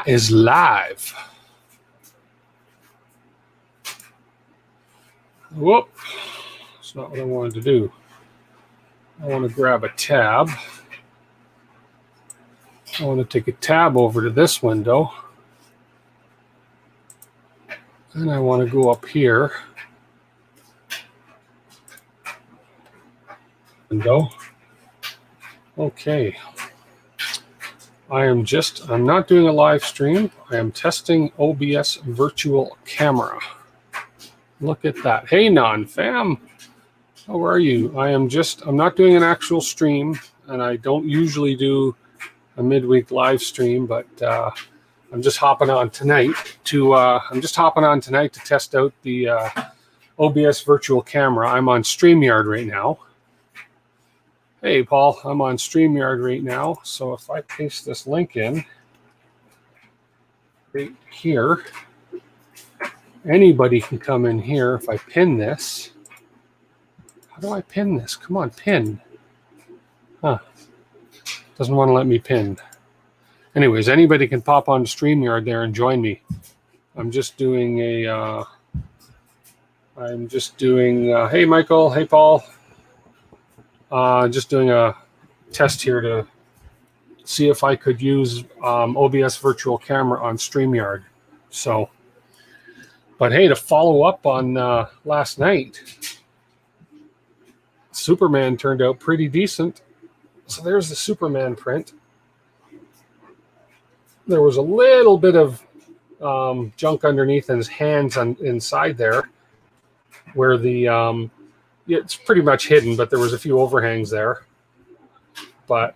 is live. Whoop. That's not what I wanted to do. I want to grab a tab. I want to take a tab over to this window. And I want to go up here. Window. Okay. I'm not doing a live stream. I am testing OBS Virtual Camera. Look at that. Hey, non-fam. How are you? I'm not doing an actual stream, and I don't usually do a midweek live stream, but I'm just hopping on tonight to test out the OBS Virtual Camera. I'm on StreamYard right now. Hey, Paul, I'm on StreamYard right now. So if I paste this link in right here, anybody can come in here. If I pin this, how do I pin this? Come on, pin. Huh. Doesn't want to let me pin. Anyways, anybody can pop on StreamYard there and join me. I'm just doing hey, Michael. Hey, Paul. Just doing a test here to see if I could use OBS Virtual Camera on StreamYard. So, but hey, to follow up on last night, Superman turned out pretty decent. So there's the Superman print. There was a little bit of junk underneath his hands inside there, where the it's pretty much hidden, but there was a few overhangs there. But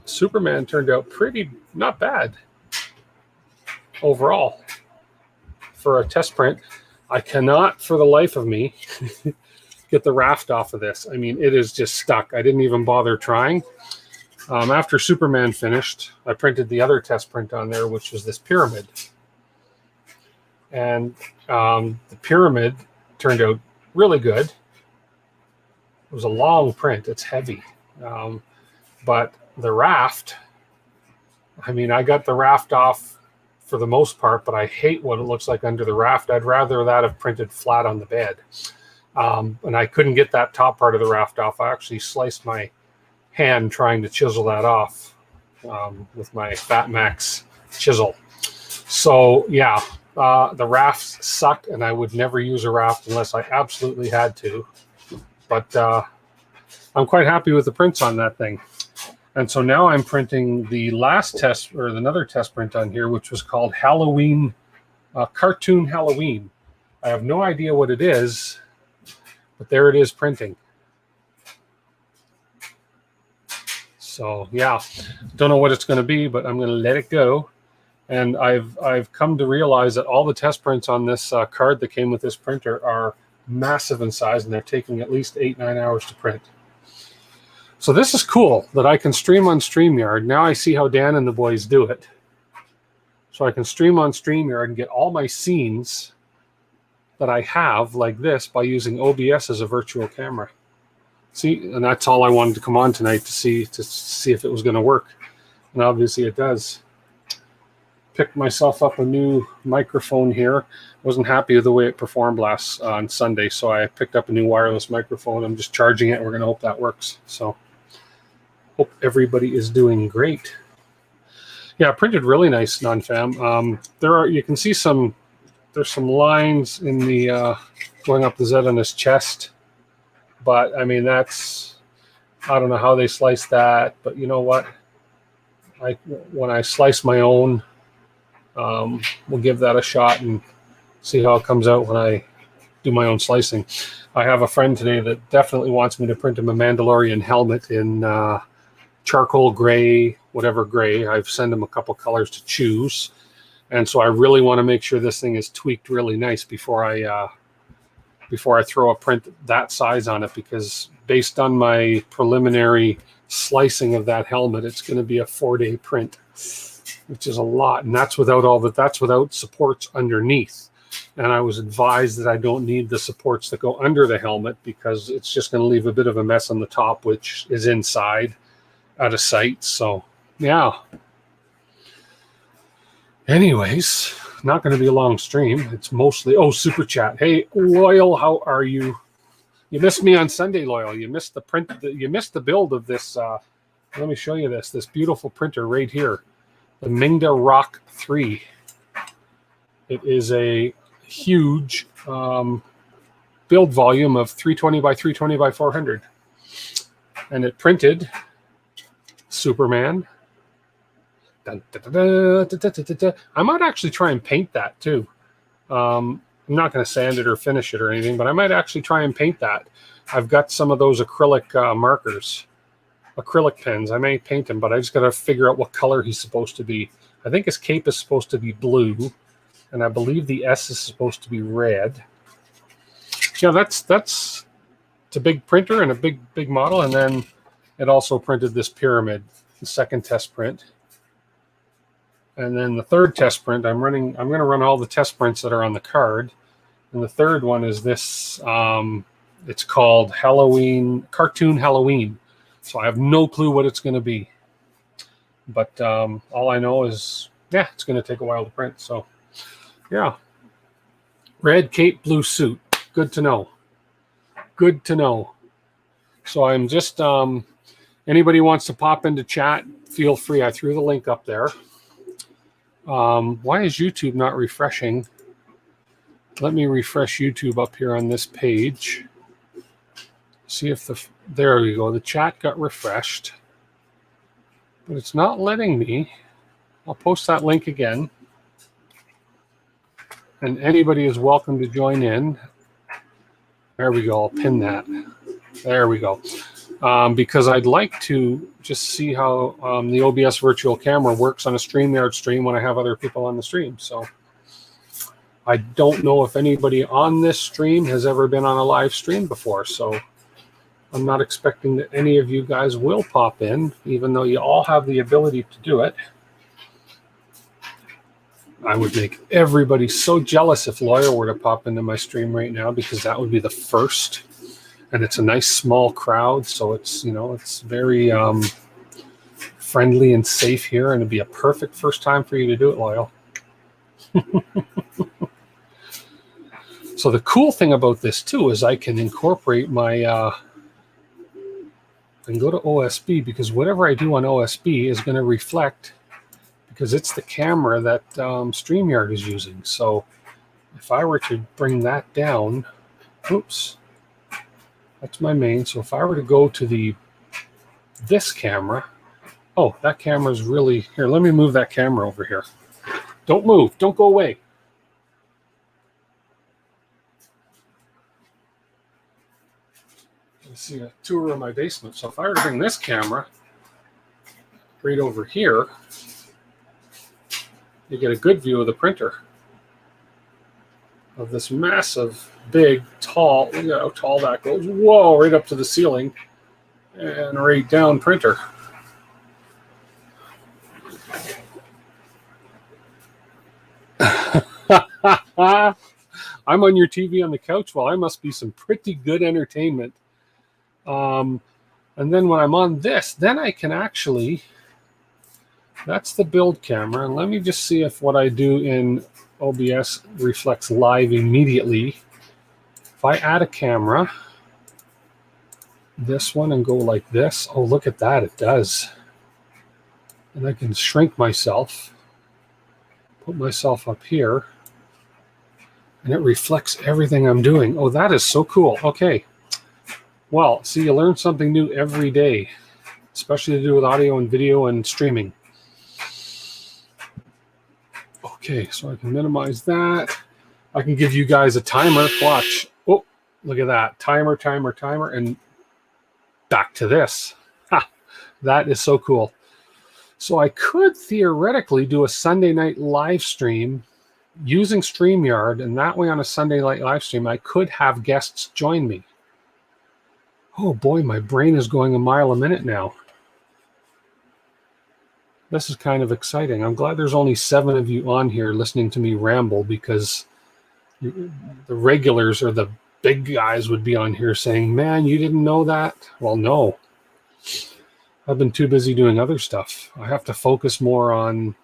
Superman turned out not bad overall for a test print. I cannot, for the life of me, get the raft off of this. I mean, it is just stuck. I didn't even bother trying. After Superman finished, I printed the other test print on there, which was this pyramid. And the pyramid turned out really good. It was a long print. It's heavy. But the raft, I mean, I got the raft off for the most part, but I hate what it looks like under the raft. I'd rather that have printed flat on the bed. And I couldn't get that top part of the raft off. I actually sliced my hand trying to chisel that off with my Fat Max chisel. So, yeah, the rafts suck, and I would never use a raft unless I absolutely had to. But I'm quite happy with the prints on that thing. And so now I'm printing the last test, or another test print on here, which was called Halloween, Cartoon Halloween. I have no idea what it is, but there it is printing. So yeah, don't know what it's going to be, but I'm going to let it go. And I've come to realize that all the test prints on this card that came with this printer are massive in size, and they're taking at least 8-9 hours to print. So this is cool that I can stream on StreamYard. Now I see how Dan and the boys do it. So I can stream on StreamYard and get all my scenes that I have like this by using OBS as a virtual camera. See, and that's all I wanted to come on tonight to see if it was going to work. And obviously it does. Picked myself up a new microphone here. Wasn't happy with the way it performed on Sunday, so I picked up a new wireless microphone. I'm just charging it. We're going to hope that works. So hope everybody is doing great. Yeah, printed really nice, non-fam. You can see there's some lines in the going up the Z on his chest, but I mean I don't know how they sliced that, but you know what? When I slice my own, we'll give that a shot and see how it comes out when I do my own slicing. I have a friend today that definitely wants me to print him a Mandalorian helmet in charcoal gray, whatever gray. I've sent him a couple colors to choose. And so I really want to make sure this thing is tweaked really nice before I throw a print that size on it, because based on my preliminary slicing of that helmet, it's going to be a 4-day print, which is a lot. And that's without supports underneath. And I was advised that I don't need the supports that go under the helmet, because it's just going to leave a bit of a mess on the top, which is inside out of sight. So yeah. Anyways, not going to be a long stream. It's mostly, oh, super chat. Hey, Loyal, how are you? You missed me on Sunday, Loyal. You missed the print. You missed the build of this. Let me show you this beautiful printer right here, the Mingda Rock 3. It is a huge build volume of 320 by 320 by 400, and it printed Superman. Dun, dun, dun, dun, dun, dun, dun, dun. I might actually try and paint that too. I'm not going to sand it or finish it or anything, but I might actually try and paint that. I've got some of those acrylic markers, acrylic pens. I may paint him, but I just got to figure out what color he's supposed to be. I think his cape is supposed to be blue, and I believe the S is supposed to be red. Yeah, it's a big printer and a big model, and then it also printed this pyramid, the second test print. And then the third test print, I'm going to run all the test prints that are on the card. And the third one is this, it's called Cartoon Halloween. So I have no clue what it's going to be. But all I know is, yeah, it's going to take a while to print. So, yeah. Red cape, blue suit. Good to know. Good to know. So I'm just, anybody wants to pop into chat, feel free. I threw the link up there. Why is YouTube not refreshing? Let me refresh YouTube up here on this page. See if there we go. The chat got refreshed, but it's not letting me. I'll post that link again, and anybody is welcome to join in. There we go. I'll pin that. There we go. Because I'd like to just see how the OBS Virtual Camera works on a StreamYard stream when I have other people on the stream. So I don't know if anybody on this stream has ever been on a live stream before. So I'm not expecting that any of you guys will pop in, even though you all have the ability to do it. I would make everybody so jealous if Lawyer were to pop into my stream right now, because that would be the first. And it's a nice small crowd, so it's, you know, it's very friendly and safe here, and it'd be a perfect first time for you to do it, Loyal. So the cool thing about this too is I can incorporate my and go to OSB, because whatever I do on OSB is going to reflect, because it's the camera that StreamYard is using. So if I were to bring that down, oops. That's my main. So if I were to go to this camera, oh, that camera's really here. Let me move that camera over here. Don't move. Don't go away. Let's see a tour of my basement. So if I were to bring this camera right over here, you get a good view of the printer, of this massive, big, tall, look at how tall that goes. Whoa, right up to the ceiling and right down printer. I'm on your TV on the couch. Well, I must be some pretty good entertainment. And then when I'm on this, then I can actually, that's the build camera. And let me just see if what I do in OBS reflects live immediately. If I add a camera, this one, and go like this, oh, look at that, it does. And I can shrink myself, put myself up here, and it reflects everything I'm doing. Oh, that is so cool. Okay. Well, see, you learn something new every day, especially to do with audio and video and streaming. Okay, so I can minimize that. I can give you guys a timer. Watch. Oh, look at that. Timer, timer, timer, and back to this. Ha, that is so cool. So I could theoretically do a Sunday night live stream using StreamYard, and that way on a Sunday night live stream, I could have guests join me. Oh boy, my brain is going a mile a minute now. This is kind of exciting. I'm glad there's only 7 of you on here listening to me ramble, because the regulars or the big guys would be on here saying, man, you didn't know that? Well, no. I've been too busy doing other stuff. I have to focus more on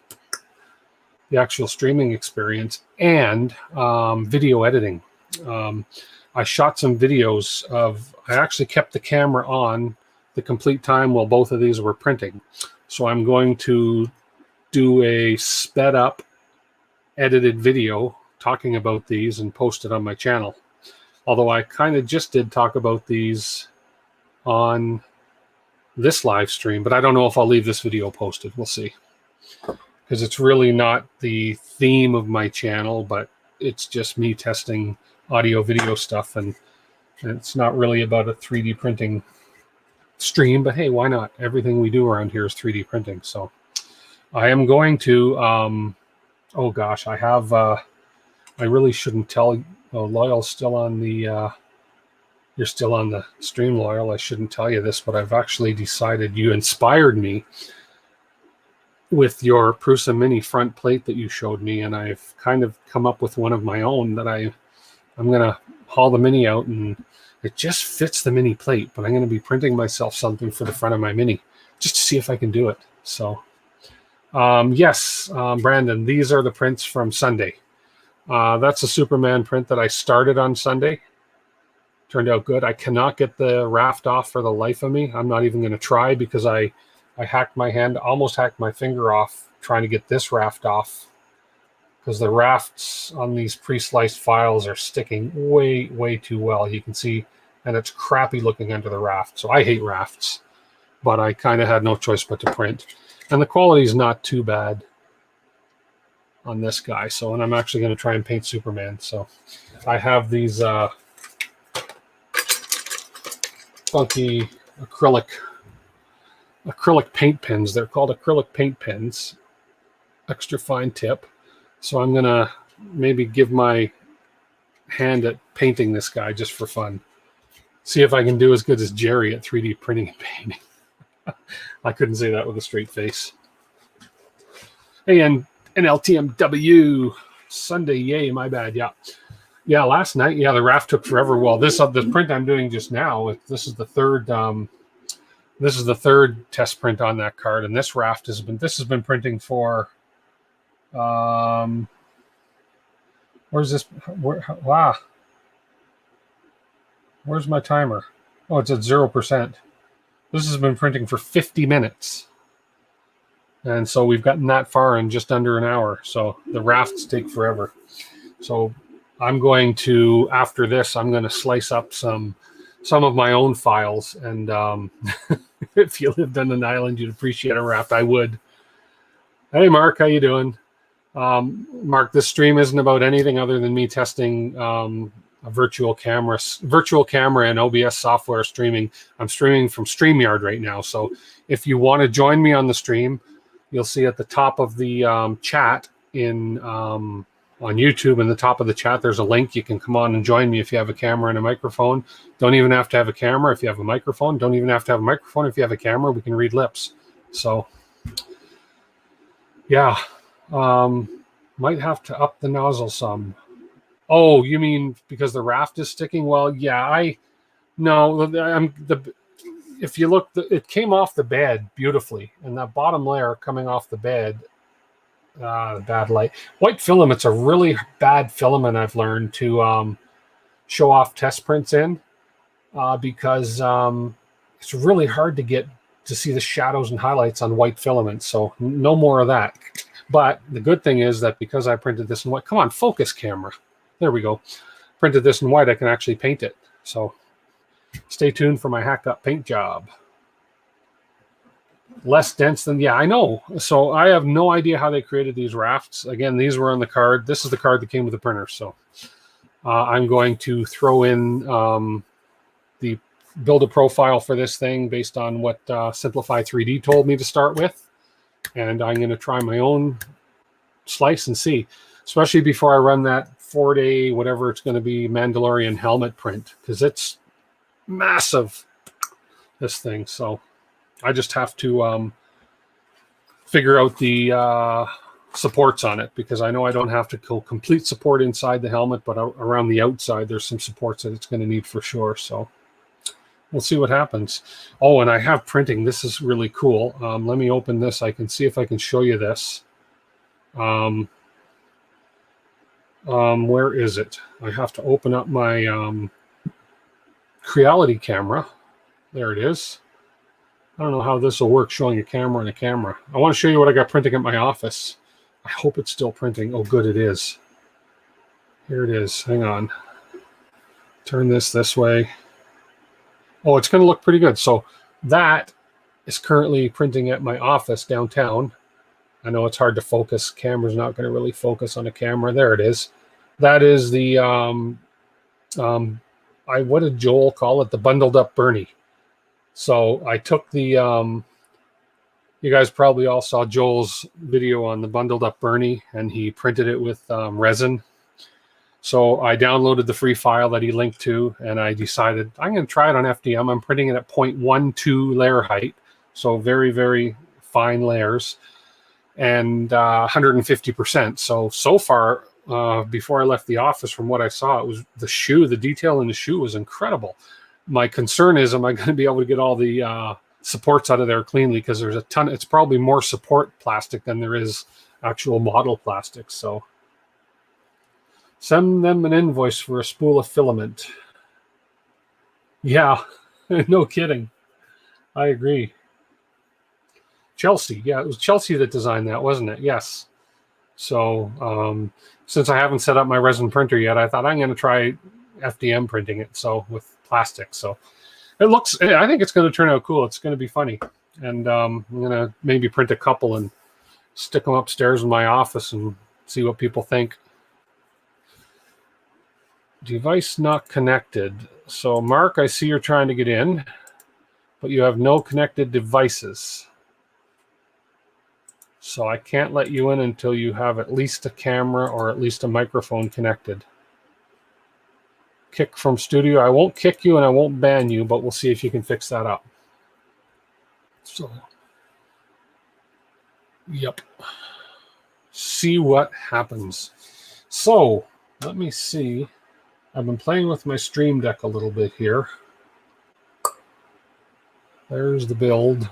the actual streaming experience, and video editing. I shot some videos of, I actually kept the camera on the complete time while both of these were printing. So I'm going to do a sped up edited video talking about these and post it on my channel. Although I kind of just did talk about these on this live stream, but I don't know if I'll leave this video posted. We'll see. Because it's really not the theme of my channel, but it's just me testing audio video stuff, and it's not really about a 3D printing stream, but hey, why not? Everything we do around here is 3D printing. So I am going to, oh gosh, I have, I really shouldn't tell, oh, Loyal's still on the, you're still on the stream, Loyal. I shouldn't tell you this, but I've actually decided, you inspired me with your Prusa Mini front plate that you showed me, and I've kind of come up with one of my own that I'm going to haul the Mini out, and it just fits the Mini plate, but I'm going to be printing myself something for the front of my Mini just to see if I can do it. So yes, Brandon, these are the prints from Sunday. That's a Superman print that I started on Sunday. Turned out good. I cannot get the raft off for the life of me. I'm not even going to try, because I hacked my hand, almost hacked my finger off trying to get this raft off, because the rafts on these pre-sliced files are sticking way, way too well. You can see, and it's crappy looking under the raft. So I hate rafts, but I kind of had no choice but to print. And the quality is not too bad on this guy. So, and I'm actually going to try and paint Superman. So I have these funky acrylic paint pens. They're called acrylic paint pens, extra fine tip. So I'm going to maybe give my hand at painting this guy just for fun. See if I can do as good as Jerry at 3D printing and painting. I couldn't say that with a straight face. Hey, and an LTMW Sunday, yay, my bad, yeah. Yeah, last night, yeah, the raft took forever. Well, this print I'm doing just now, this is the third test print on that card, and this raft has been printing for where's this? Wow. Where's my timer? Oh, it's at 0%. This has been printing for 50 minutes. And so we've gotten that far in just under an hour. So the rafts take forever. So I'm going to, after this, I'm going to slice up some of my own files. And if you lived on an island, you'd appreciate a raft. I would. Hey, Mark, how you doing? Mark, this stream isn't about anything other than me testing a virtual camera and OBS software streaming. I'm streaming from StreamYard right now. So if you want to join me on the stream, you'll see at the top of the chat on YouTube, in the top of the chat, there's a link. You can come on and join me if you have a camera and a microphone. Don't even have to have a camera if you have a microphone. Don't even have to have a microphone if you have a camera. We can read lips. So yeah, might have to up the nozzle some. Oh, you mean because the raft is sticking? Well, yeah, if you look, it came off the bed beautifully, and that bottom layer coming off the bed, bad light. White filament's a really bad filament, I've learned, to show off test prints in, because it's really hard to see the shadows and highlights on white filament. So no more of that. But the good thing is that because I printed this in white, come on, focus camera. There we go. Printed this in white, I can actually paint it. So stay tuned for my hacked up paint job. Less dense than, yeah, I know. So I have no idea how they created these rafts. Again, these were on the card. This is the card that came with the printer. So I'm going to throw in the build a profile for this thing based on what Simplify 3D told me to start with. And I'm going to try my own slice and see, especially before I run that 4-day, whatever it's going to be, Mandalorian helmet print, because it's massive, this thing. So I just have to figure out the supports on it, because I know I don't have to go complete support inside the helmet, but around the outside, there's some supports that it's going to need for sure. So we'll see what happens. Oh, and I have printing. This is really cool. Let me open this. I can see if I can show you this. Where is it? I have to open up my Creality camera. There it is. I don't know how this will work showing a camera and a camera. I want to show you what I got printing at my office. I hope it's still printing. Oh, good, it is. Here it is. Hang on. Turn this way. Oh, it's going to look pretty good. So that is currently printing at my office downtown. I know it's hard to focus. Camera's not going to really focus on a camera. There it is. That is the, what did Joel call it? The bundled up Bernie. So I took the, you guys probably all saw Joel's video on the bundled up Bernie, and he printed it with resin. So I downloaded the free file that he linked to, and I decided I'm going to try it on FDM. I'm printing it at 0.12 layer height, so very, very fine layers, and 150%. So far, before I left the office, from what I saw, it was the detail in the shoe was incredible. My concern is, am I going to be able to get all the supports out of there cleanly? Because there's a ton. It's probably more support plastic than there is actual model plastic. So send them an invoice for a spool of filament. Yeah, no kidding. I agree. Chelsea. Yeah, it was Chelsea that designed that, wasn't it? Yes. So since I haven't set up my resin printer yet, I thought I'm going to try FDM printing it. So with plastic. So it looks, I think it's going to turn out cool. It's going to be funny. And I'm going to maybe print a couple and stick them upstairs in my office and see what people think. Device not connected. So Mark, I see you're trying to get in, but you have no connected devices. So I can't let you in until you have at least a camera or at least a microphone connected. Kick from studio. I won't kick you and I won't ban you, but we'll see if you can fix that up. So, yep. See what happens. So, let me see. I've been playing with my Stream Deck a little bit here. There's the build.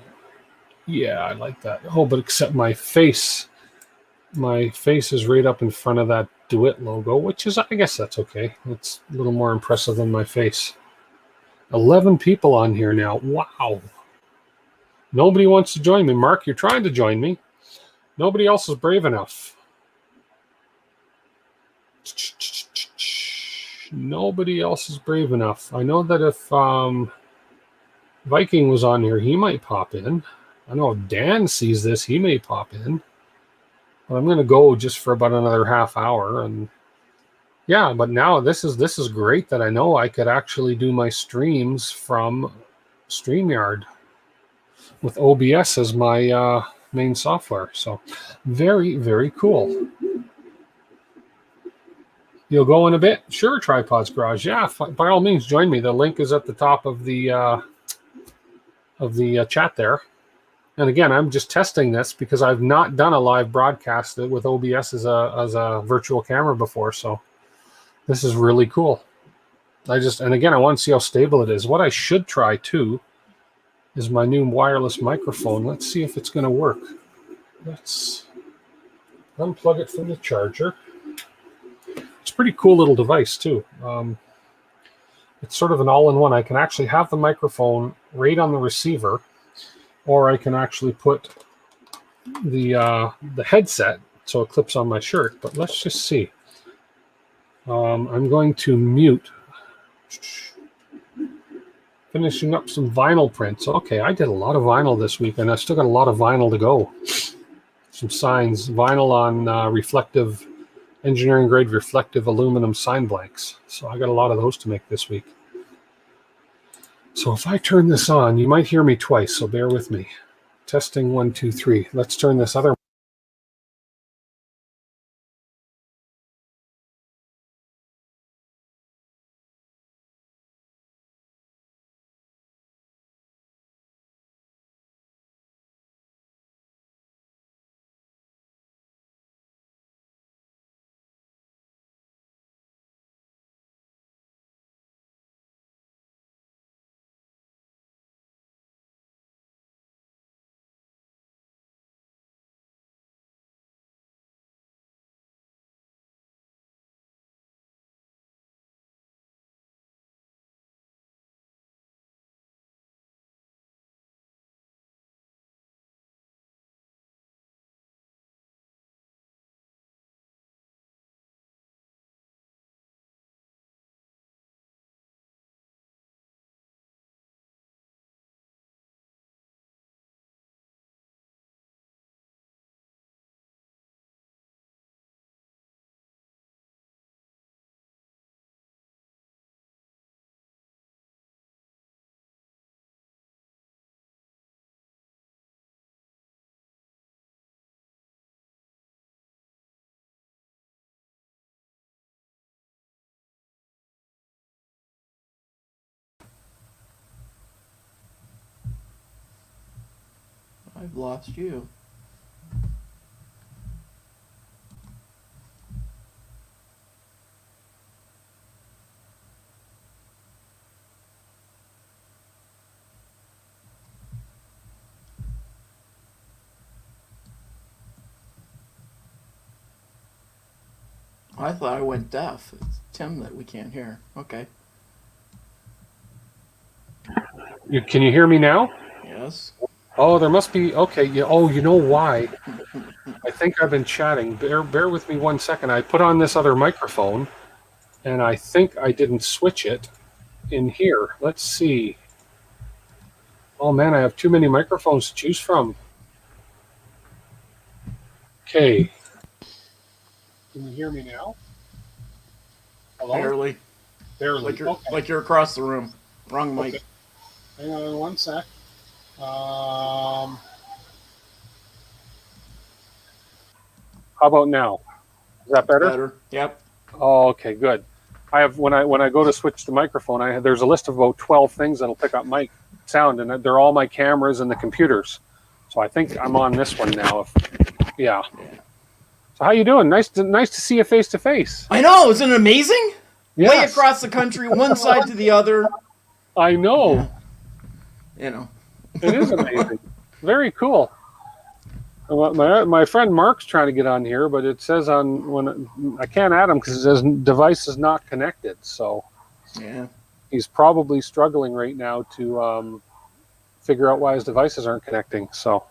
Yeah, I like that. Oh, but except my face is right up in front of that DeWitt logo, which is, I guess that's okay. It's a little more impressive than my face. 11 people on here now. Wow. Nobody wants to join me. Mark, you're trying to join me. Nobody else is brave enough. Nobody else is brave enough. I know that if Viking was on here, he might pop in. I know if Dan sees this, he may pop in. But I'm going to go just for about another half hour. And yeah, but now this is great that I know I could actually do my streams from StreamYard with OBS as my main software. So very, very cool. You'll go in a bit? Sure, Tripods Garage. Yeah, by all means, join me. The link is at the top of the chat there. And again, I'm just testing this because I've not done a live broadcast with OBS as a virtual camera before. So this is really cool. And again, I want to see how stable it is. What I should try too is my new wireless microphone. Let's see if it's going to work. Let's unplug it from the charger. It's a pretty cool little device too. It's sort of an all-in-one. I can actually have the microphone right on the receiver, or I can actually put the headset so it clips on my shirt. But let's just see. I'm going to mute. Finishing up some vinyl prints. Okay, I did a lot of vinyl this week, and I still got a lot of vinyl to go. Some signs, vinyl on reflective, engineering grade reflective aluminum sign blanks. So I got a lot of those to make this week. So if I turn this on, you might hear me twice, so bear with me. Testing 1, 2, 3. Let's turn this other I've lost you. I thought I went deaf. It's Tim that we can't hear. Okay. Can you hear me now? Yes. Oh, there must be. Okay. Yeah. Oh, you know why? I think I've been chatting. Bear with me 1 second. I put on this other microphone, and I think I didn't switch it in here. Let's see. Oh man, I have too many microphones to choose from. Okay. Can you hear me now? Hello? Barely. Barely. Like you're across the room. Wrong mic. Okay. Hang on 1 sec. How about now? Is that better? Better. Yep. Oh, okay, good. I have when I go to switch the microphone, there's a list of about 12 things that'll pick up mic sound, and they're all my cameras and the computers. So I think I'm on this one now. Yeah. So how you doing? Nice to see you face to face. I know. Isn't it amazing? Yes. Way across the country, one side to the other. I know. Yeah. You know. It is amazing. Very cool. My friend Mark's trying to get on here, but it says I can't add him because it says device is not connected. So yeah, he's probably struggling right now to figure out why his devices aren't connecting. So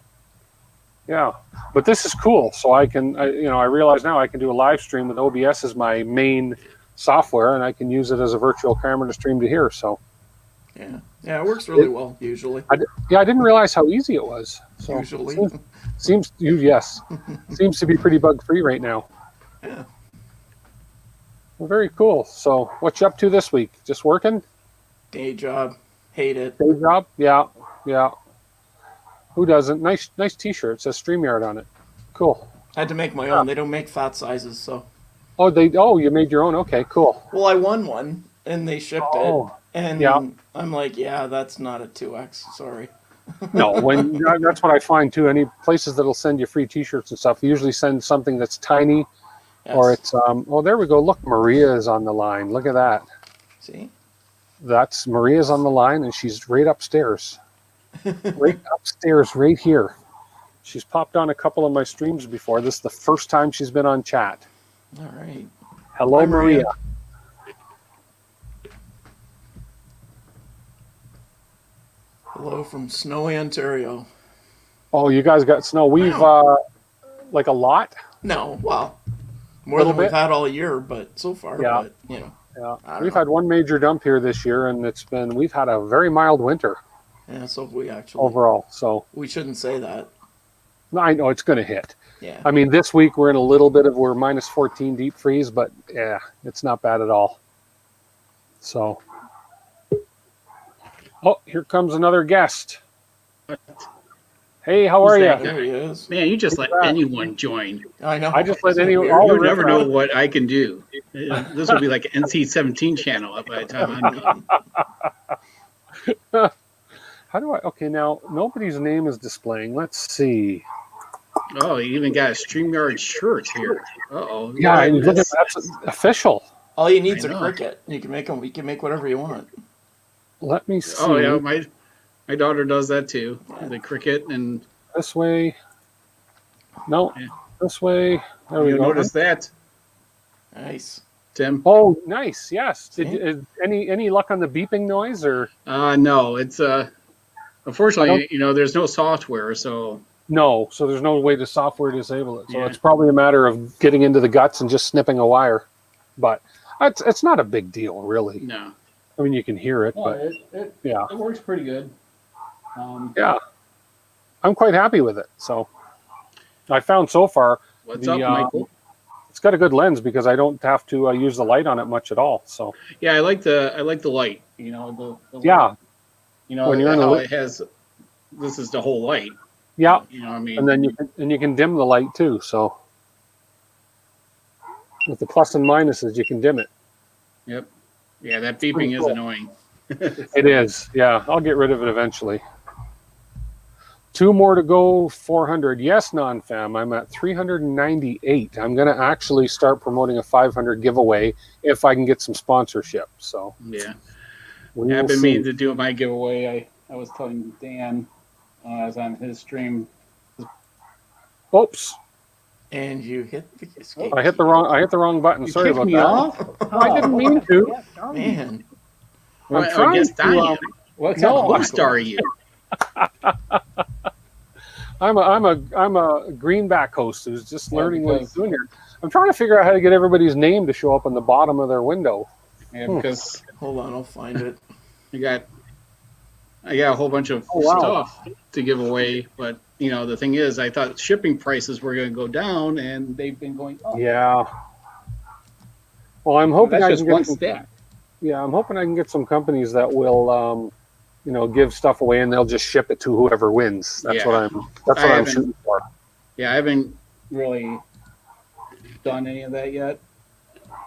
yeah, but this is cool. So I realize now I can do a live stream with OBS as my main software, and I can use it as a virtual camera to stream to here. So yeah, it works really well usually. I didn't realize how easy it was. So usually. Seems to be pretty bug free right now. Yeah. Well, very cool. So, what you up to this week? Just working? Day job. Hate it. Day job? Yeah. Who doesn't? Nice T-shirt. It says StreamYard on it. Cool. I had to make my own. They don't make fat sizes, so. Oh, you made your own. Okay, cool. Well, I won one, and they shipped it, and I'm like, yeah, that's not a 2X. Sorry. No, that's what I find too. Any places that'll send you free T-shirts and stuff usually send something that's tiny, or it's there we go. Look, Maria is on the line. Look at that. See, that's Maria's on the line, and she's right upstairs, right here. She's popped on a couple of my streams before. This is the first time she's been on chat. All right. Hello, Maria. Hello from snowy Ontario. Oh, you guys got snow. We've like a lot. No, well, more than we've had all year, but so far. Yeah. But, you know. Yeah. We've had one major dump here this year, and we've had a very mild winter. Yeah, so we actually overall. So we shouldn't say that. No, I know it's going to hit. Yeah. I mean, this week we're in a little bit of we're minus 14 deep freeze, but yeah, it's not bad at all. So. Oh, here comes another guest. Hey, how are you? There he is. Man, you just let anyone join. I know. I just let anyone. You never know what I can do. This will be like an NC-17 channel by the time I'm done. How do I? Okay, now nobody's name is displaying. Let's see. Oh, you even got a StreamYard shirt here. Uh-oh. Yeah, look at that's official. All you need is a cricket. You can make them. You can make whatever you want. Let me see. Oh yeah, my daughter does that too. The cricket and this way. No, this way. There we go. Notice that. Nice, Tim. Oh, nice. Yes. Any luck on the beeping noise or? No. It's unfortunately, there's no software, so. No, so there's no way to software disable it. So it's probably a matter of getting into the guts and just snipping a wire. But it's not a big deal, really. No. I mean, you can hear it, but it works pretty good. Yeah, I'm quite happy with it. So I found so far. What's up, Michael? It's got a good lens because I don't have to use the light on it much at all. So yeah, I like the light. The yeah. Light. When you're in it has. This is the whole light. Yeah. I mean. And then you can dim the light too. So with the plus and minuses, you can dim it. Yep. Yeah, that beeping is annoying. It is. Yeah, I'll get rid of it eventually. 2 more to go, 400. Yes, non-fam, I'm at 398. I'm going to actually start promoting a 500 giveaway if I can get some sponsorship. So Yeah. we I've will been see. meaning to do my giveaway. I was telling Dan, I was on his stream. Oops, And you hit the escape. I hit the wrong button. You Sorry kicked about me that. off? I didn't mean to. Yeah, darn you. Man, Well, I'm I trying guess I to. am. What kind no, of host are you? I'm a greenback host who's just learning what he's because- doing here. I'm trying to figure out how to get everybody's name to show up on the bottom of their window. Yeah, because hold on, I'll find it. I got a whole bunch of Oh, wow. stuff to give away, but you know the thing is, I thought shipping prices were going to go down, and they've been going up. Yeah. Well, I'm hoping That's I just can one get some, stack. yeah, I'm hoping I can get some companies that will, give stuff away and they'll just ship it to whoever wins. That's Yeah. what I I'm haven't- shooting for. Yeah, I haven't really done any of that yet.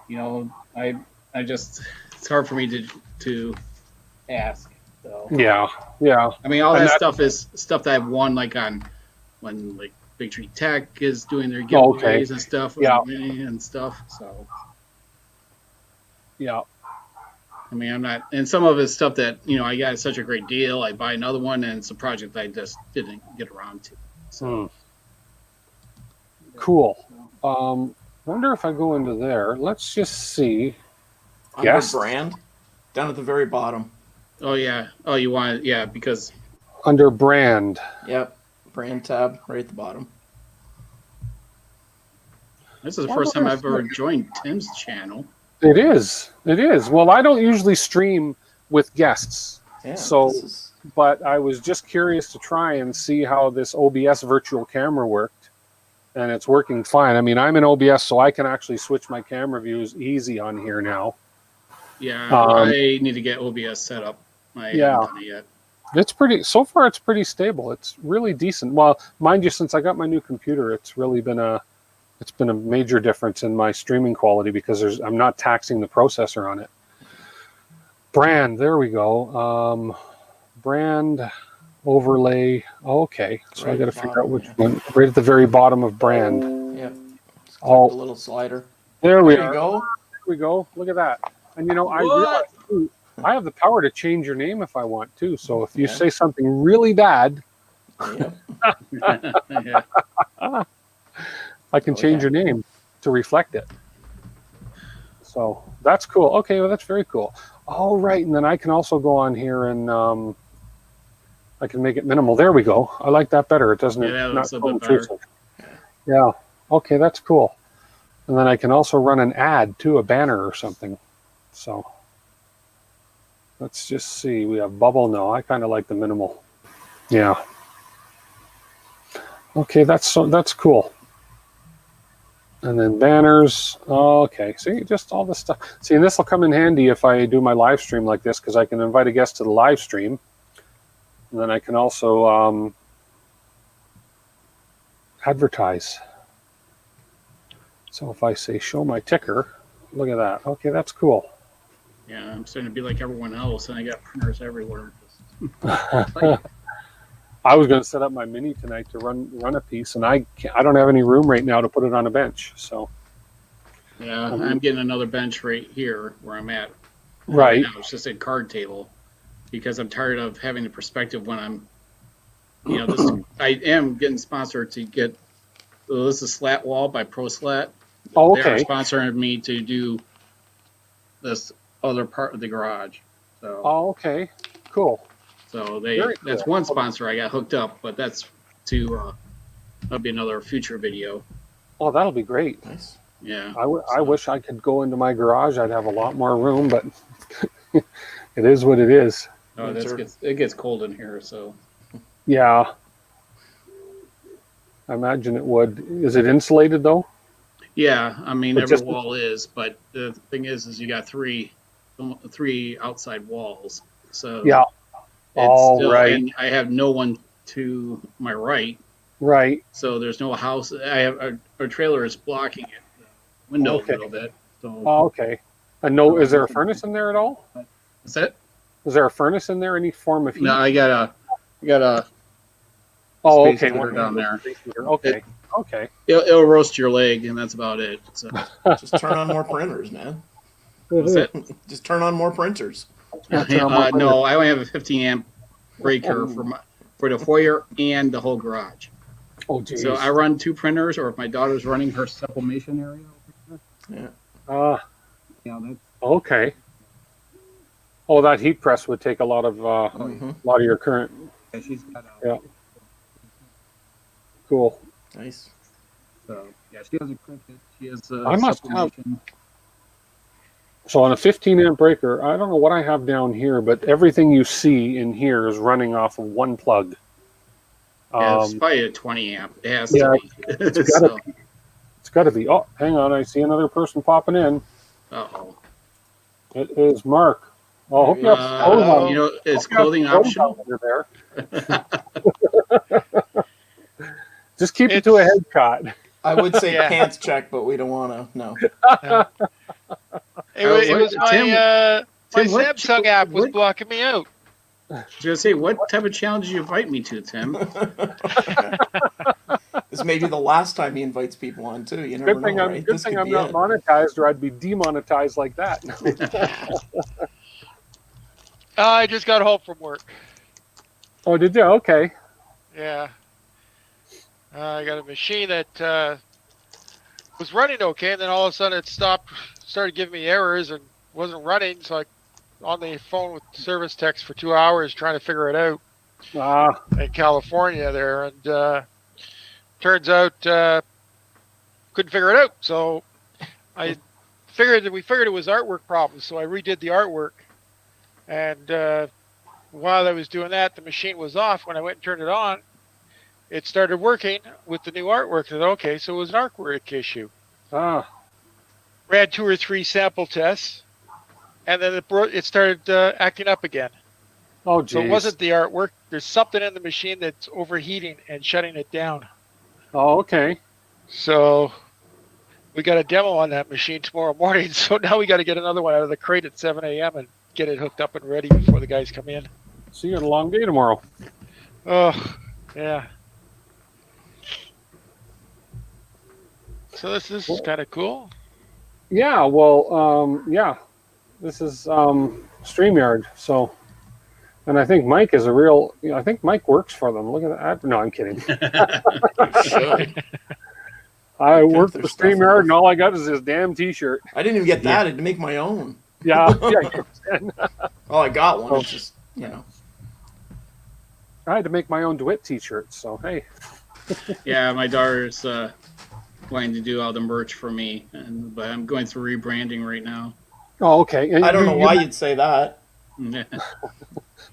You know, I just it's hard for me to ask. So Yeah, yeah. I mean, all And that that- stuff is stuff that I've won, like on when like Big Tree Tech is doing their giveaways Oh, okay. and stuff, Yeah. and stuff. So Yeah. I mean, I'm not, and some of it's stuff that I got such a great deal. I buy another one, and it's a project I just didn't get around to. So Cool. Wonder if I go into there. Let's just see. Under Yes. brand, down at the very bottom. oh yeah, oh you want it, yeah, because Under brand. Yep, brand tab right at the bottom. this is the Why first don't time I I've ever joined Tim's channel. It is. It is. Well, I don't usually stream with guests. Yeah. So- this is, But I was just curious to try and see how this OBS virtual camera worked, and it's working fine. I mean, I'm in OBS, so I can actually switch my camera views easy on here now. Yeah, Um, I need to get OBS set up. I Yeah. haven't done it yet. It's pretty, so far it's pretty stable. It's really decent. Well, mind you, since I got my new computer, it's really been a major difference in my streaming quality because I'm not taxing the processor on it. Brand, there we go. Brand overlay. Okay, so I Right got to at the figure out bottom, which yeah. one. Right at the very bottom of brand. yep. Just click Oh. the little slider. There we There are. you go. There we go. Look at that. And I What? realized too, I have the power to change your name if I want to. So if you Yeah. say something really bad, Yep. Yeah. I can Oh, change yeah. your name to reflect it. So that's cool. Okay, well, that's very cool. All right, and then I can also go on here and I can make it minimal. There we go. I like that better. It doesn't. Yeah, that not looks a so bit better. intrusive. Yeah. Okay, that's cool. And then I can also run an ad to a banner or something. So let's just see. We have bubble. No, I kind of like the minimal. Yeah. Okay, that's cool. And then banners. Okay, see, just all this stuff. See, and this will come in handy if I do my live stream like this, because I can invite a guest to the live stream. And then I can also advertise. So if I say show my ticker, look at that. Okay, that's cool. Yeah, I'm starting to be like everyone else, and I got printers everywhere. I was going to set up my Mini tonight to run a piece, and I don't have any room right now to put it on a bench. So Yeah, I'm getting another bench right here where I'm at. Right. now. It's just a card table because I'm tired of having the perspective when I'm, I am getting sponsored to get, this is Slat Wall by ProSlat. Oh, They're okay. sponsoring me to do this other part of the garage. So, Oh, okay. Cool. so very that's cool. one sponsor I got hooked up, but that's that'll be another future video. Oh, that'll be great. Nice. Yeah. I wish I could go into my garage. I'd have a lot more room, but it is what it is. Oh, Winter. it gets cold in here, so. Yeah. I imagine it would. Is it insulated though? Yeah, I mean But every just- wall is, but the thing is you got three outside walls. So Yeah. it's right. and I have no one to my right, Right. so there's no house. I have our trailer is blocking it, the window Okay. a little bit. So Oh, okay. And no, is there a furnace in there at all? is that? Is there a furnace in there? Any form of heat? No, I got a Oh, space okay. heater One down there. space heater. Okay. Okay. It'll roast your leg, and that's about it. So, Just turn on more printers, man. what's that? Just turn on more printers. No, I only have a 15 amp breaker Oh. for the foyer and the whole garage. Oh, geez. So I run 2 printers, or if my daughter's running her sublimation area. Yeah. Yeah, that's Okay. Oh, that heat press would take a lot of your current. yeah, she's got. Yeah. Cool. Nice. So yeah, she has a crimpet. She has I must have. sublimation. So on a 15 amp breaker, I don't know what I have down here, but everything you see in here is running off of one plug. Yeah, it's probably a 20 amp. It has yeah, to be. It's got to be. Oh, hang on. I see another person popping in. Uh-oh. It is Mark. Oh, hope you have clothes on. You know, is clothing optional? There. Just keep it to a head shot. I would say pants check, but we don't want to. No. It was my Tim, Samsung app was blocking me out. I was going to say, what type of challenge did you invite me to, Tim? This may be the last time he invites people on, too. You never know, right? Good thing I'm not monetized, or I'd be demonetized like that. I just got home from work. Oh, did you? Okay. Yeah. I got a machine that was running okay, and then all of a sudden it stopped, started giving me errors and wasn't running, so I on the phone with service techs for 2 hours trying to figure it out in California there, and turns out couldn't figure it out. So we figured it was artwork problems, so I redid the artwork, and while I was doing that, the machine was off. When I went and turned it on, it started working with the new artwork. I said, okay, so it was an artwork issue. Ran 2 or 3 sample tests, and then it started acting up again. Oh, geez. So it wasn't the artwork. There's something in the machine that's overheating and shutting it down. Oh, okay. So we got a demo on that machine tomorrow morning. So now we got to get another one out of the crate at 7 a.m. and get it hooked up and ready before the guys come in. So you got a long day tomorrow. Oh, yeah. So this is kind of cool. Yeah, well, yeah. This is StreamYard. So, and I think Mike is I think Mike works for them. Look at that. No, I'm kidding. I work for StreamYard, and all I got is this damn T-shirt. I didn't even get that. I had to make my own. Yeah. Well, I got one. It's just, you know. I had to make my own DeWitt T-shirts, so hey. Yeah, my daughter's wanting to do all the merch for me, but I'm going through rebranding right now. Oh, okay. I don't know why you'd say that.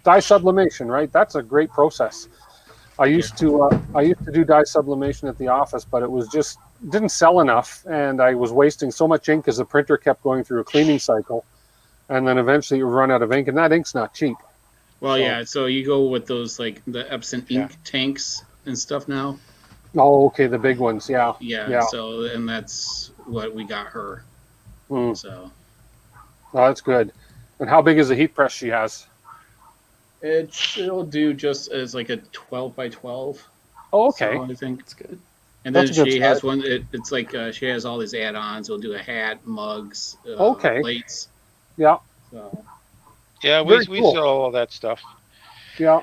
Dye sublimation, right? That's a great process. I used to do dye sublimation at the office, but it was just didn't sell enough, and I was wasting so much ink because the printer kept going through a cleaning cycle, and then eventually you run out of ink, and that ink's not cheap. Well, yeah. So you go with those like the Epson ink tanks and stuff now. Oh, okay, the big ones, yeah. Yeah. So and that's what we got her. So. Oh, that's good. And how big is the heat press she has? It'll do just as like a 12 by 12. Oh, okay. So I think it's good. And then she has one. It's like she has all these add-ons. It'll do a hat, mugs, plates. Yeah. So. Yeah, we sell all that stuff. Yeah.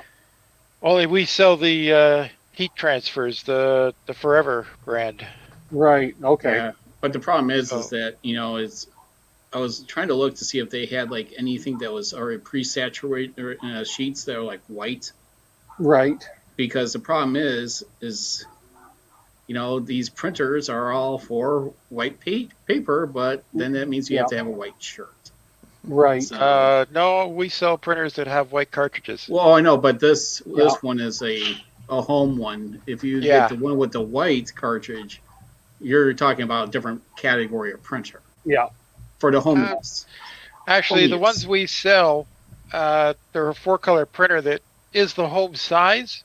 Only we sell the heat transfers, the Forever brand. Right. Okay. Yeah. But the problem is that I was trying to look to see if they had like anything that was already pre-saturated sheets that are like white. Right. Because the problem is these printers are all for white paper, but then that means you have to have a white shirt. Right. So, no, we sell printers that have white cartridges. Well, I know, but this one is a home one. If you get the one with the white cartridge, you're talking about a different category of printer. Yeah. For the home use. Actually, the ones we sell, they're a 4-color printer that is the home size,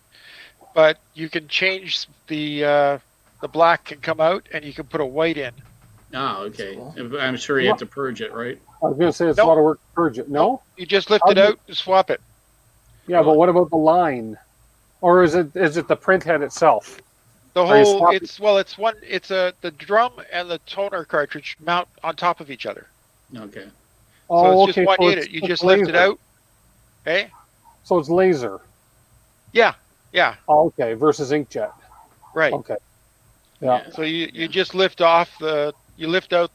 but you can change the black can come out and you can put a white in. Oh, okay. Cool. I'm sure you have to purge it, right? I was going to say it's a lot of work to purge it. No? You just lift it out and swap it. Yeah, but what about the line? or is it the print head itself? The Are you whole swapping- the drum and the toner cartridge mount on top of each other. Okay. So Oh, it's okay. just one So unit. You it's just lift it laser. out. Eh? So it's laser. Yeah. Yeah. Oh, okay. Versus inkjet. Right. Okay. Yeah. So you just lift out the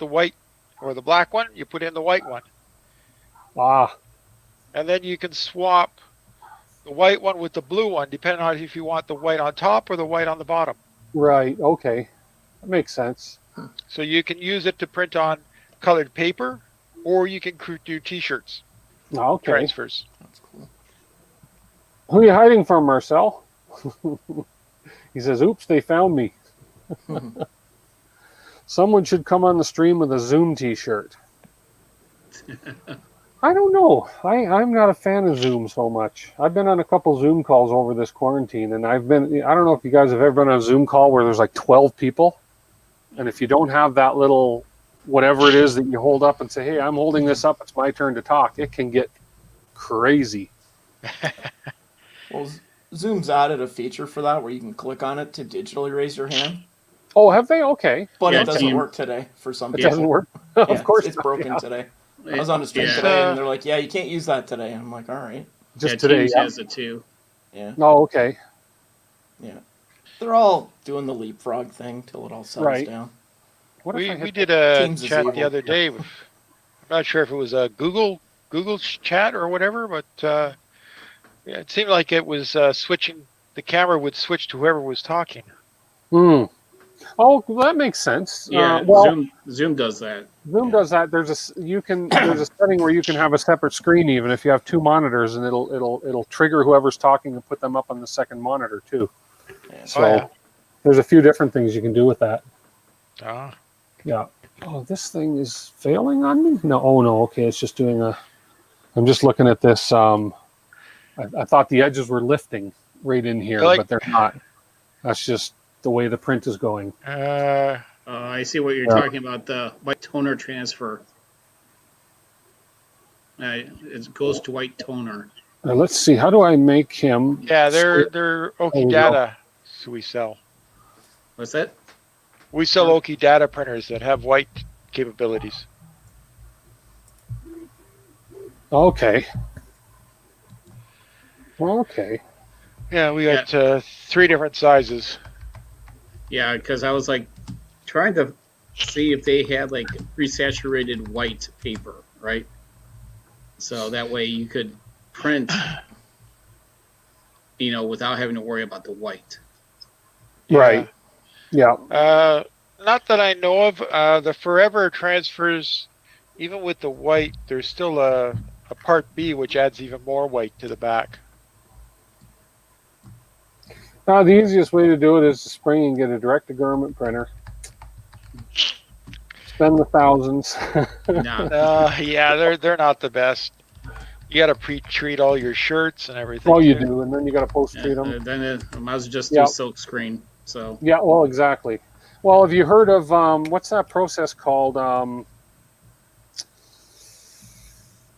white or the black one, you put in the white one. Ah. And then you can swap the white one with the blue one, depending on if you want the white on top or the white on the bottom. Right. Okay. That makes sense. So you can use it to print on colored paper, or you can do T-shirts Okay. transfers. That's cool. Who are you hiding from, Marcel? He says, "Oops, they found me." Someone should come on the stream with a Zoom T-shirt. I don't know. I'm not a fan of Zoom so much. I've been on a couple Zoom calls over this quarantine, and I don't know if you guys have ever been on a Zoom call where there's like 12 people, and if you don't have that little whatever it is that you hold up and say, "Hey, I'm holding this up. It's my turn to talk," it can get crazy. Well, Zoom's added a feature for that where you can click on it to digitally raise your hand, Oh, have they? Okay. but Yeah, it doesn't team. work today for some It people. doesn't work. Yeah, Of course it's not. broken Yeah. today. I was on a stream Yeah. today, and they're like, "Yeah, you can't use that today." I'm like, "All right." Just Yeah, today. Teams Yeah. has it too. Yeah, Oh, okay. yeah. They're all doing the leapfrog thing till it all settles Right. down. What if I We hit did a Teams is chat the evil. other day. I'm not sure if it was a Google chat or whatever, but yeah, it seemed like it was switching. The camera would switch to whoever was talking. Oh, well, that makes sense. Yeah, Well, Zoom does that. Zoom does that. There's a setting where you can have a separate screen even if you have two monitors, and it'll trigger whoever's talking and put them up on the second monitor too. Yeah. So yeah. there's a few different things you can do with that. Ah. Yeah. Oh, this thing is failing on me? No. Oh no. Okay, it's just doing a. I'm just looking at this. I thought the edges were lifting right in here, Really? but they're not. That's just the way the print is going. I see what you're Yeah. talking about, the white toner transfer. It goes to white toner. Now, let's see. How do I make him? Yeah, they're There Oki we go. Data. So we sell. What's that? We sell Oki Data printers that have white capabilities. Okay. Okay. Yeah, we got 3 different sizes. Yeah, because I was like trying to see if they had like resaturated white paper, right? So that way you could print, without having to worry about the white. Right. Yeah. Not that I know of. The Forever transfers, even with the white, there's still a part B which adds even more white to the back. The easiest way to do it is to spring and get a direct-to-garment printer. Spend the thousands. Nah. Yeah, they're not the best. You got to pre-treat all your shirts and everything. Well, you too. do, and then you got to post-treat them. Then I might as well just Yeah. do silk screen. So Yeah, well, exactly. Well, have you heard of what's that process called?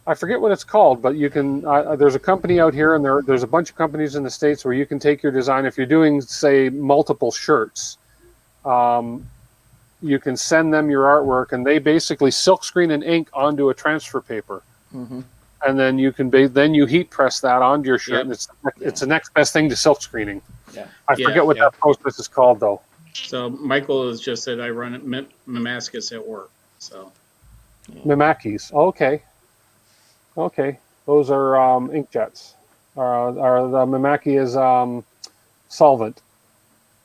I forget what it's called, but you can. There's a company out here, and there's a bunch of companies in the States where you can take your design. If you're doing, say, multiple shirts, you can send them your artwork, and they basically silkscreen and ink onto a transfer paper, Mm-hmm. and then you can then you heat press that onto your shirt, Yep. and it's the next best thing to silk screening. Yeah. I forget what that process is called, though. So Michael has just said I run at Damascus at work. So Mimakis. Okay. Those are inkjets. The Mimaki is solvent.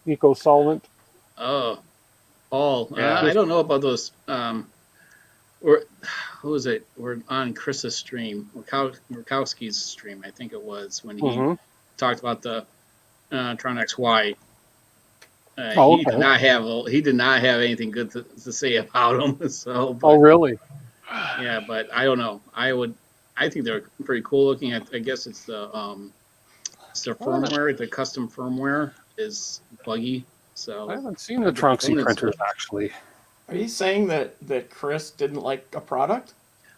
Eco solvent. Paul, Yeah. I don't know about those. Or who was it? We're on Chris's stream, Murkowski's stream, I think it was, when he talked about the Tron XY. He did not have anything good to say about them. So, but, Really? Yeah, but I don't know. I think they're pretty cool looking. I guess it's the firmware. The custom firmware is buggy. So I haven't seen the Tronxy printers actually. Are you saying that Chris didn't like a product?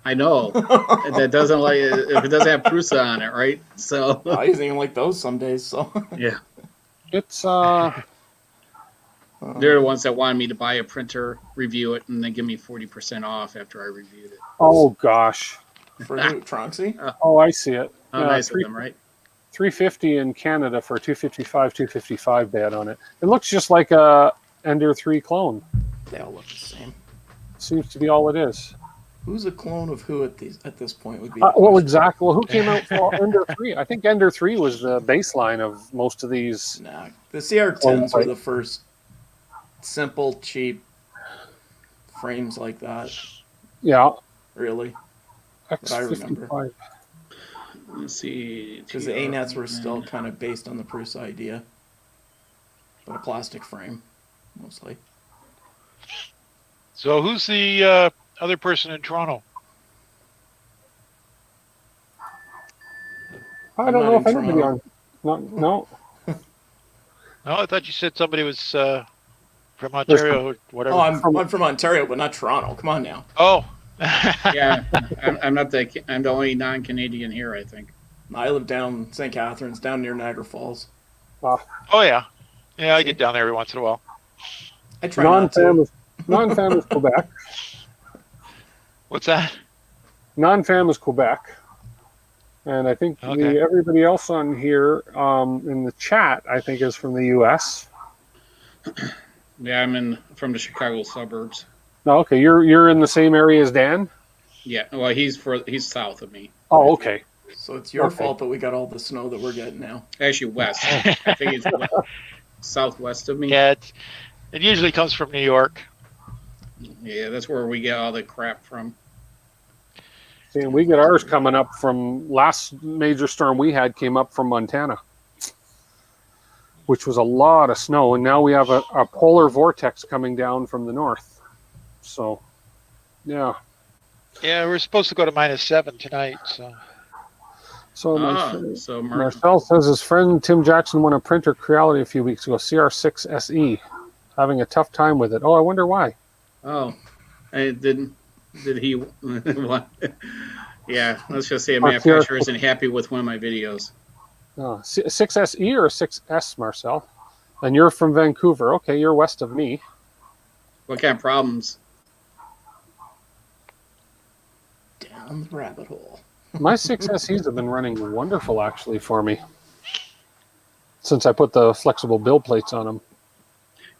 I know that doesn't like if it doesn't have Prusa on it, right? So I used to even like those some days. So yeah, It's they're the ones that wanted me to buy a printer, review it, and then give me 40% off after I reviewed it. oh gosh. for who? Tronxy? Oh, I see it. How nice of them, right? 350 in Canada for 255 bed on it. It looks just like a Ender 3 clone. They all look the same. Seems to be all it is. Who's a clone of who at this point would be? Well, question. exactly. Well, who came out for Ender 3? I think Ender 3 was the baseline of most of these. Nah, the CR10s were the first simple, cheap frames like that. Yeah. Really, that I remember. X55. Let's see. Because the ANETs were still kind of based on the Prusa idea, but a plastic frame, mostly. So who's the other person in Toronto? I I'm don't not know if in anybody Toronto. on. No. No, I thought you said somebody was from Ontario or whatever. Oh, I'm from Ontario, but not Toronto. Come on now. Oh. Yeah, I'm not I'm the only non-Canadian here, I think. I live down St. Catharines, down near Niagara Falls. Oh yeah, I get down there every once in a while. I try not to. Non-fam is Quebec. What's that? Non-fam is Quebec. And I think Okay. everybody else on here in the chat, I think, is from the U.S. Yeah, I'm from the Chicago suburbs. No, okay, you're in the same area as Dan? Yeah, well, he's south of me. Oh, okay. So it's your Okay. fault that we got all the snow that we're getting now. Actually, west. I think he's southwest of me. Yeah, it usually comes from New York. Yeah, that's where we get all the crap from. See, and we get ours coming up from last major storm we had came up from Montana, which was a lot of snow. And now we have a polar vortex coming down from the north. So, yeah. Yeah, we're supposed to go to -7 tonight. So So Marcel says his friend Tim Jackson won a printer Creality a few weeks ago, CR6 SE, having a tough time with it. Oh, I wonder why. Oh, did he? What? Yeah, let's just say a manufacturer isn't happy with one of my videos. 6SE or 6S, Marcel? And you're from Vancouver. Okay, you're west of me. What kind of problems? Down the rabbit hole. My 6SEs have been running wonderful, actually, for me. Since I put the flexible build plates on them.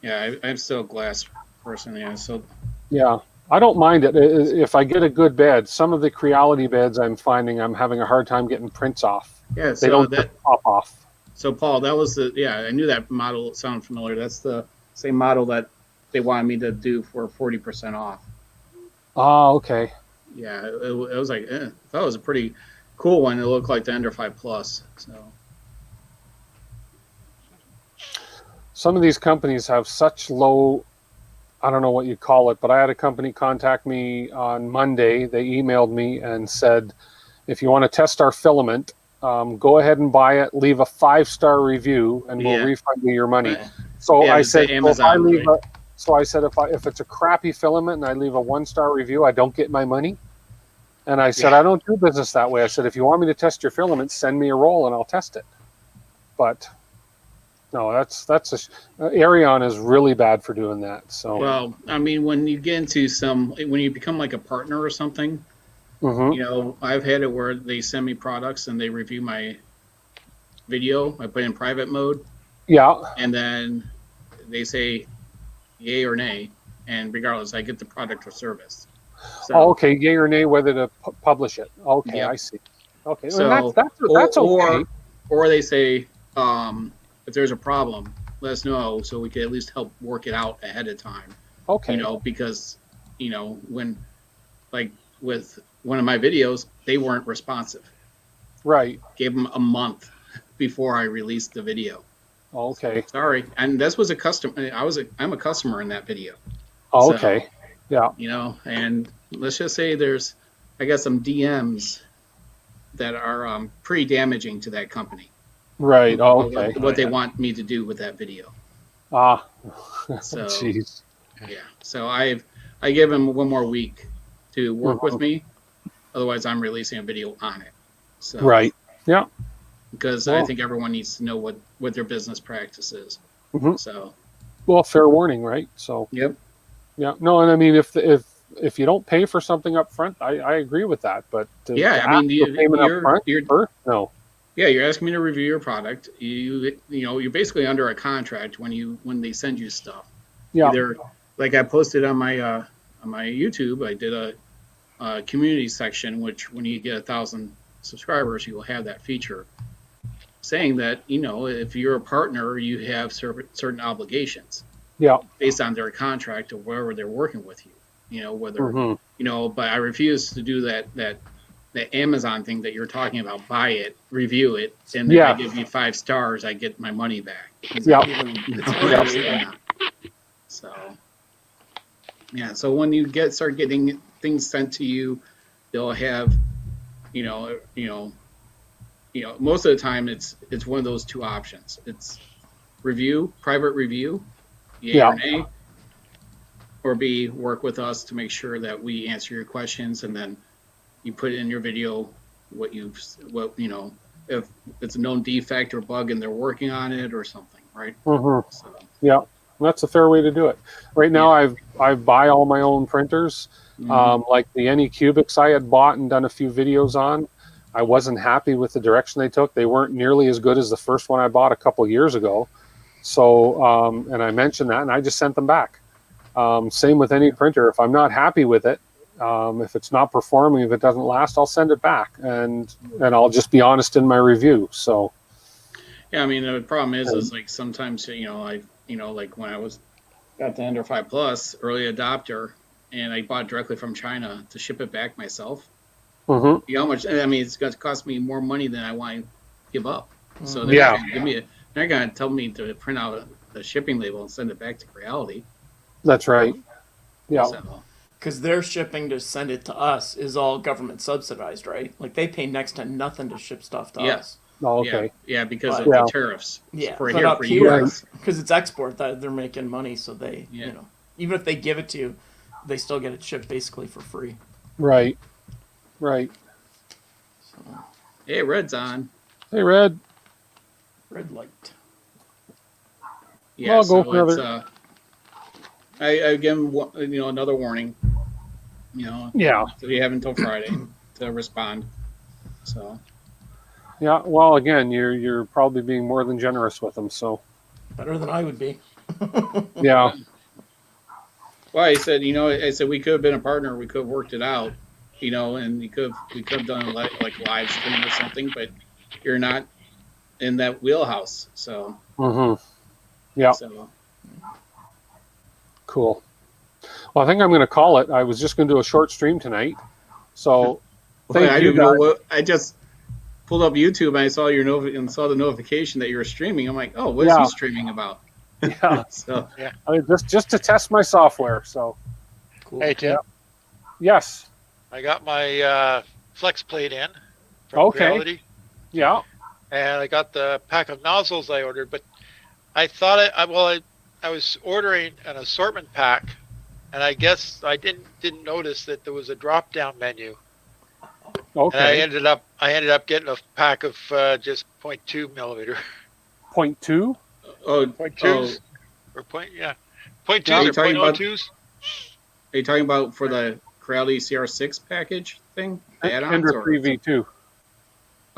Yeah, I'm still a glass person. Yeah, so Yeah, I don't mind it. If I get a good bed, some of the Creality beds I'm finding I'm having a hard time getting prints off. yeah, They so don't that pop off. so Paul, that was I knew that model sounded familiar. That's the same model that they wanted me to do for 40% off. Oh, okay. Yeah, it was like I thought it was a pretty cool one. It looked like the Ender 5 Plus. So Some of these companies have such low, I don't know what you call it, but I had a company contact me on Monday. They emailed me and said, if you want to test our filament, go ahead and buy it, leave a 5-star review, and we'll refund you your money. So yeah, I it's said, the Amazon, if it's a crappy filament and I leave a 1-star review, I don't get my money. And I said, I don't do business that way. I said, if you want me to test your filament, send me a roll and I'll test it. But no, Arion is really bad for doing that. So well, I mean, when you get into when you become like a partner or something, you know, I've had it where they send me products and they review my video. I put it in private mode. Yeah. And then they say yay or nay, and regardless, I get the product or service. So, okay, yay or nay whether to publish it. Okay, Yep. I see. Okay, So that's okay. Or they say if there's a problem, let us know so we can at least help work it out ahead of time. Okay. You know, because when like with one of my videos, they weren't responsive. Right. Gave them a month before I released the video. Okay. So, sorry, and this was a customer. I'm a customer in that video. Oh, So, okay. Yeah. You know, and let's just say I got some DMs that are pretty damaging to that company. Right. Oh, okay. What they want me to do with that video. Ah. So, jeez. yeah. So I give them one more week to work with me, Otherwise, I'm releasing a video on it. So, Right. Yeah. Because I think everyone needs to know what their business practice is. Mhm. So. Well, fair warning, right? So. Yep. Yeah. No, and I mean, if you don't pay for something up front, I agree with that. But to I mean, ask for payment up front first, no. Yeah, you're asking me to review your product. You're basically under a contract when they send you stuff. Yeah. Either, like I posted on my YouTube, I did a community section, which when you get 1,000 subscribers, you will have that feature, saying that if you're a partner, you have certain obligations. Yeah. Based on their contract or wherever they're working with you. Whether Mm-hmm. But I refuse to do that Amazon thing that you're talking about. Buy it, review it, and if I give you 5 stars, I get my money back. Yeah. So yeah. So when you start getting things sent to you, they'll have, most of the time it's one of those 2 options. It's private review, yay or nay, or B, work with us to make sure that we answer your questions, and then you put in your video if it's a known defect or bug and they're working on it or something, right? Mm-hmm. So, yeah, that's a fair way to do it. Right now, I buy all my own printers. Like the AnyCubics I had bought and done a few videos on. I wasn't happy with the direction they took. They weren't nearly as good as the first one I bought a couple years ago. So, and I mentioned that, and I just sent them back. Same with any printer. If I'm not happy with it, if it's not performing, if it doesn't last, I'll send it back, and I'll just be honest in my review. So, yeah, I mean the problem is like sometimes like when I got the Under 5 Plus early adopter, and I bought directly from China to ship it back myself. Mm-hmm. You know how much? I mean, it's going to cost me more money than I want to give up. So they're they're going to tell me to print out the shipping label and send it back to Reality. That's right. Yeah. Because their shipping to send it to us is all government subsidized, right? Like they pay next to nothing to ship stuff to us. Oh, okay. Yeah, because of the tariffs. Yeah, for but up here, because it's export, that they're making money, so they, even if they give it to you, they still get it shipped basically for free. Right. Right. So, hey, Red's on. Hey, Red. Red light. Yeah, so it's I give him another warning. Yeah. So you have until Friday to respond. So. Yeah. Well, again, you're probably being more than generous with them. So. Better than I would be. Yeah. Well, I said, I said we could have been a partner. We could have worked it out, and we could have done like live stream or something. But you're not in that wheelhouse, so. Mm-hmm. Yeah. So. Cool. Well, I think I'm going to call it. I was just going to do a short stream tonight. So I didn't know what. I just pulled up YouTube and I saw and saw the notification that you were streaming. I'm like, oh, what is he streaming about? Yeah. So I mean, just to test my software. So. Cool. Hey, Tim. Yeah. Yes. I got my flex plate in from Reality. Yeah. And I got the pack of nozzles I ordered, but I thought I was ordering an assortment pack, and I guess I didn't notice that there was a drop down menu. Okay. And I ended up getting a pack of just 0.2 millimeter. 0.2? Oh, 0.2s or 0.2s or 0.02s. Are you talking about for the Corelli CR6 package thing? Ender 3 V2.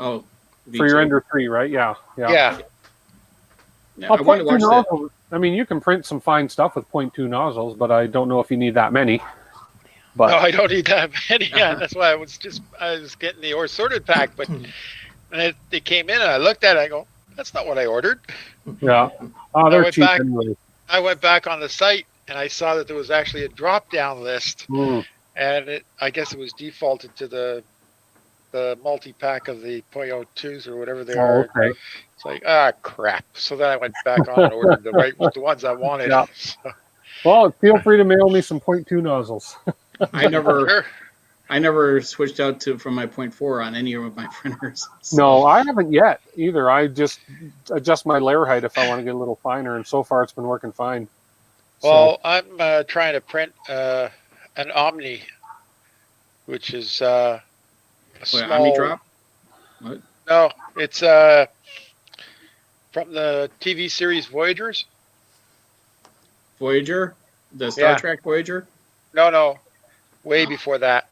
Oh, V2. For your Ender 3, right? Yeah. Yeah. Yeah, I want to watch that. I mean, you can print some fine stuff with 0.2 nozzles, but I don't know if you need that many. But no, I don't need that many. Yeah, that's why I was getting the assorted pack, but when it came in and I looked at it, I go, that's not what I ordered. Yeah. Oh, they're cheap anyway. I went back on the site and I saw that there was actually a drop-down list, and I guess it was defaulted to the multi-pack of the 0.02s or whatever they are. Okay. It's like, crap. So then I went back on and ordered the ones I wanted. Yeah. So. Well, feel free to mail me some 0.2 nozzles. I never switched out from my 0.4 on any of my printers. So. No, I haven't yet either. I just adjust my layer height if I want to get a little finer, and so far it's been working fine. Well, I'm trying to print an Omni, which is What, Omni Drop? What? No, it's from the TV series Voyagers. Voyager? The Star Trek Voyager? No, way before that.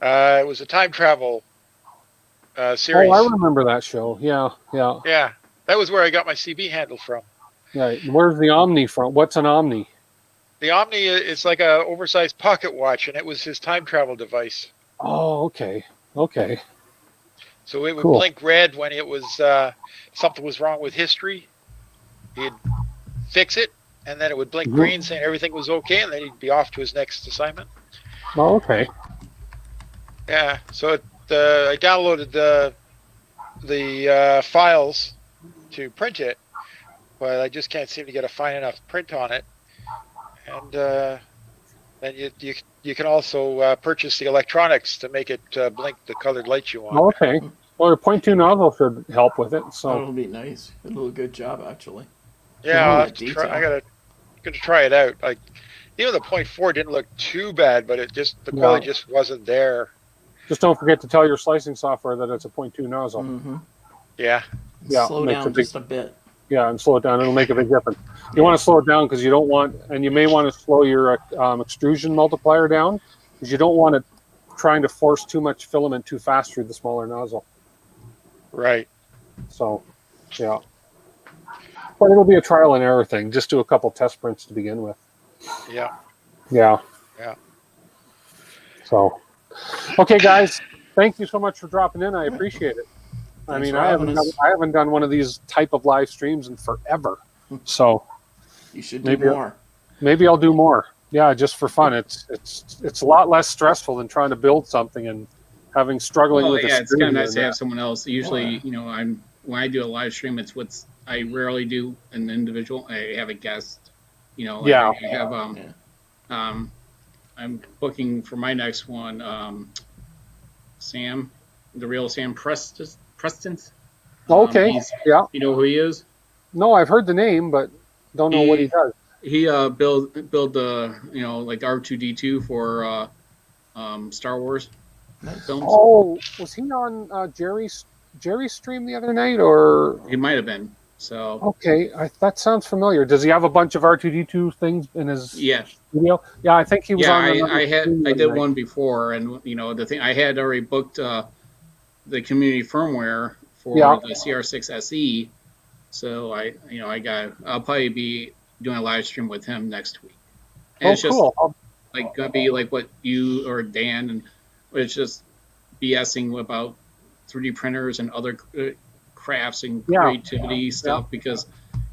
It was a time travel series. Oh, I remember that show. Yeah. Yeah, that was where I got my CB handle from. Right. Where's the Omni from? What's an Omni? The Omni is like a oversized pocket watch, and it was his time travel device. Oh, okay. So it would Cool. blink red when it was something was wrong with history. He'd fix it, and then it would blink green, saying everything was okay, and then he'd be off to his next assignment. Oh, okay. Yeah. So I downloaded the files to print it, but I just can't seem to get a fine enough print on it. And then you can also purchase the electronics to make it blink the colored lights you want. Oh, okay. Well, your 0.2 nozzle should help with it. So That'll be nice. It'll do a good job, actually. Yeah, More I'll of have the to try, detail. gonna try it out. Like even the 0.4 didn't look too bad, but the quality just wasn't there. just don't forget to tell your slicing software that it's a 0.2 nozzle. Mm-hmm. Yeah. Slow makes down just a bit. Yeah, and slow it down. It'll make a big difference. You want to slow it down because you don't want, and you may want to slow your extrusion multiplier down because you don't want it trying to force too much filament too fast through the smaller nozzle. Right. So, yeah. But it'll be a trial and error thing. Just do a couple test prints to begin with. Yeah. Yeah. Yeah. So, okay, guys. Thank you so much for dropping in. I appreciate it. I mean, I haven't done one of these type of live streams in forever. So you should do more. Maybe I'll do more. Yeah, just for fun. It's a lot less stressful than trying to build something and struggling with. Yeah, it's kind of nice to have someone else. Usually, when I do a live stream, it's I rarely do an individual. I have a guest. Yeah. I have I'm booking for my next one. Sam, the real Sam Preston. Okay. Yeah. You know who he is? No, I've heard the name, but don't know what he does. He build the like R2D2 for Star Wars films. Oh, was he on Jerry's stream the other night, or he might have been? So okay, that sounds familiar. Does he have a bunch of R2D2 things in his video? Yeah, I think he was on. I did one before, and the thing I had already booked the community firmware for the CR6 SE. So I'll probably be doing a live stream with him next week. And it's just cool. Like gonna be like what you or Dan, and it's just BSing about 3D printers and other crafts and creativity stuff because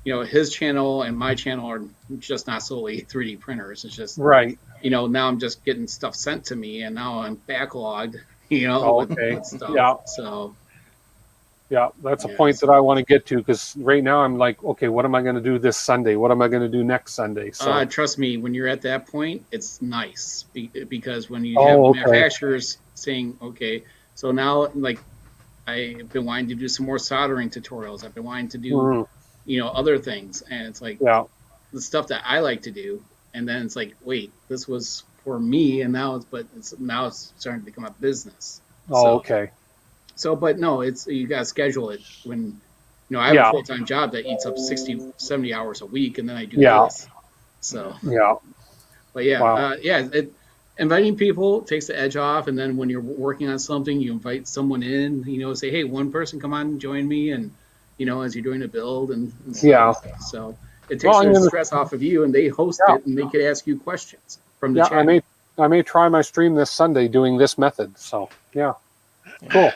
his channel and my channel are just not solely 3D printers. It's just right. Now I'm just getting stuff sent to me, and now I'm backlogged. With stuff. Yeah. So. Yeah, that's a point that I want to get to because right now I'm like, okay, what am I going to do this Sunday? What am I going to do next Sunday? So trust me, when you're at that point, it's nice because when you have manufacturers saying, okay, so now like I've been wanting to do some more soldering tutorials. I've been wanting to do, other things, and it's like the stuff that I like to do, and then it's like, wait, this was for me, and now it's starting to become a business. Okay. So, but no, you got to schedule it when, I have a full-time job that eats up 60, 70 hours a week, and then I do this. So, but inviting people takes the edge off. And then when you're working on something, you invite someone in, say, hey, one person come on and join me. And, as you're doing a build and stuff. So it takes the stress off of you, and they host it, and they could ask you questions from the chat. I may try my stream this Sunday doing this method. So, cool.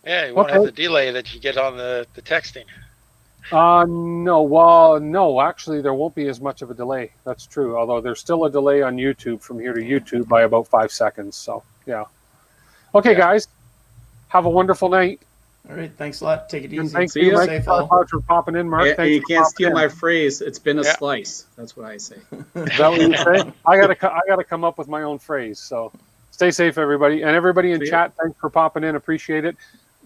Yeah, you won't have the delay that you get on the texting. No. Well, no, actually, there won't be as much of a delay. That's true. Although there's still a delay on YouTube from here to YouTube by about 5 seconds. So, Okay, guys. Have a wonderful night. All right. Thanks a lot. Take it easy. Thank you, Mike, for popping in, Mark. And you can't steal my phrase. It's been a slice. That's what I say. Is that what you say? I gotta come up with my own phrase. So, stay safe, everybody, and everybody in chat. Thanks for popping in. Appreciate it.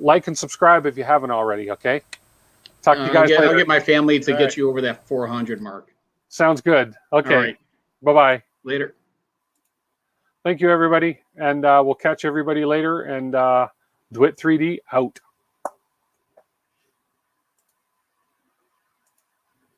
Like and subscribe if you haven't already, okay? Talk to you guys later. I'll get my family to get you over that 400 mark. Sounds good. Okay. All right. Bye-bye. Later. Thank you, everybody. And we'll catch everybody later. And DeWitt 3D out.